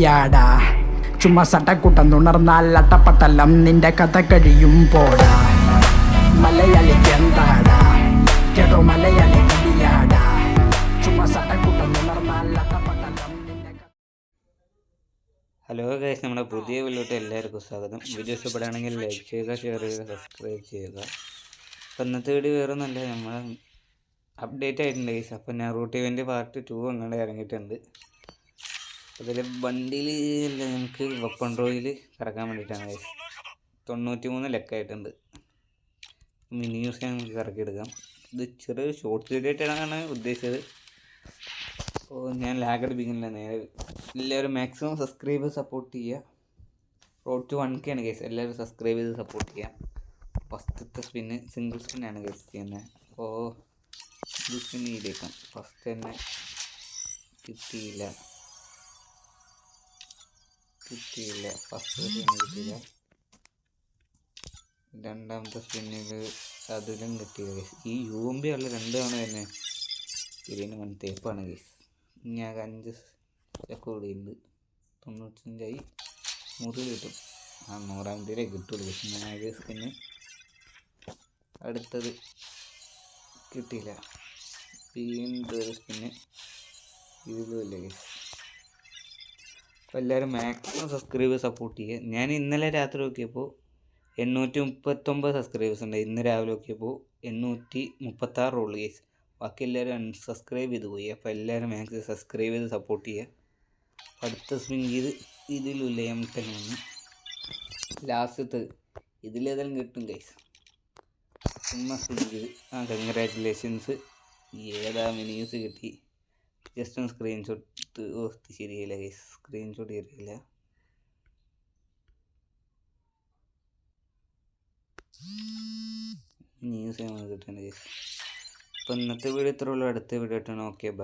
യാടാ ചുമ്മാ സട്ടക്കുട്ടം തുണർന്നാൽ അട്ടപ്പട്ടലം നിന്റെ കഥ കഴിയും പോടാ. മലയാളിക്ക് എന്താടാ കേട്ടോ മലയാളി കടിയാടാ. ചുമ്മാ സട്ടക്കുട്ടം തുണർന്നാൽ അട്ടപ്പട്ടലം നിന്റെ ഹലോ ഗൈസ്, നമ്മുടെ പുതിയ വീഡിയോട്ട് എല്ലാവർക്കും സ്വാഗതം. വീഡിയോ ഇഷ്ടപ്പെടുകയാണെങ്കിൽ ലൈക്ക് ചെയ്യുക, ഷെയർ ചെയ്യുക, സബ്സ്ക്രൈബ് ചെയ്യുക. അപ്പോൾ ഇന്നത്തെ വീഡിയോ വേറെ ഒന്നുമല്ല, നമ്മൾ അപ്ഡേറ്റ് ആയിട്ടുണ്ട് ഗൈസ്. അപ്പോൾ നറൂട്ടോ ഇവൻ്റ് പാർട്ട് 2 അങ്ങനെ ഇറങ്ങിയിട്ടുണ്ട്. അതിൽ വണ്ടിയിൽ നമുക്ക് വെപ്പൺ ഡ്രോയിൽ കറക്കാൻ വേണ്ടിയിട്ടാണ് ഗൈസ്. 93 ലക്കായിട്ടുണ്ട്. മിനി യൂസ് നമുക്ക് കറക്കിയെടുക്കാം. ഇത് ചെറിയൊരു ഷോർട്ട് വീഡിയോ ആയിട്ടാണ് ഉദ്ദേശിച്ചത്. അപ്പോൾ ഞാൻ ലാഗ് അടിപ്പിക്കുന്നില്ല, നേരെ എല്ലാവരും മാക്സിമം സബ്സ്ക്രൈബ് സപ്പോർട്ട് ചെയ്യുക. റോഡ് ടു 1K ആണ് ഗൈസ്. എല്ലാവരും സബ്സ്ക്രൈബ് ചെയ്ത് സപ്പോർട്ട് ചെയ്യാം. ഫസ്റ്റത്തെ സ്പിന്ന് സിംഗിൾ സ്പിന്നാണ് ഗൈസ് ചെയ്യുന്നത്. അപ്പോൾ ഇത് സ്പിന്ന് ചെയ്തേക്കാം. ഫസ്റ്റ് തന്നെ കിട്ടിയില്ല. ഫസ്റ്റ് കിട്ടിയില്ല. രണ്ടാമത്തെ സ്പിന്നിൽ അതിലും കിട്ടിയില്ല ഗൈസ്. ഈ UMB ഉള്ള 2 തവണ തന്നെ ഇതിന് വൺ തേപ്പാണ് ഗൈസ്. ഞാൻ 5 ലക്കം കൂടിയുണ്ട്. 95 100 കിട്ടും. ആ 100ാമത്തെ കിട്ടുള്ളൂ. പക്ഷേ സ്പിന്ന് അടുത്തത് കിട്ടിയില്ല. വീണ്ടും ഒരു സ്പിന്ന് ഇതിലും ഇല്ല ഗൈസ്. അപ്പോൾ എല്ലാവരും മാക്സിമം സബ്സ്ക്രൈബ് സപ്പോർട്ട് ചെയ്യുക. ഞാൻ ഇന്നലെ രാത്രി നോക്കിയപ്പോൾ 839 സബ്സ്ക്രൈബേഴ്സ് ഉണ്ട്. ഇന്ന് രാവിലെ നോക്കിയപ്പോൾ 836 ഉള്ളു ഗൈസ്. ബാക്കി എല്ലാവരും അൺസബ്സ്ക്രൈബ് ചെയ്ത് പോയി. അപ്പോൾ എല്ലാവരും മാക്സിമം സബ്സ്ക്രൈബ് ചെയ്ത് സപ്പോർട്ട് ചെയ്യുക. അടുത്ത സ്പിൻ ചെയ്ത് ഇതിലില്ല M10 ലാസ്റ്റത്തെ ഇതിലേതെങ്കിലും കിട്ടും ഗൈസ്. ചുമ്മാ സ്പിൻ ചെയ്ത് കൺഗ്രാറ്റുലേഷൻസ്. ഏതാ മിനിയൂസ് കിട്ടി. ജസ്റ്റ് ഒന്ന് സ്ക്രീൻഷോട്ട് ശരിയില്ല ഗൈസ്. സ്ക്രീൻഷോട്ട് ശരിയില്ല. ന്യൂസ് നമുക്ക് കിട്ടേണ്ട ഗൈസ്. അപ്പോൾ ഇന്നത്തെ വീഡിയോ ഇത്രയുള്ളൂ. അടുത്ത വീഡിയോ ഇട്ടാണ്. Okay, by.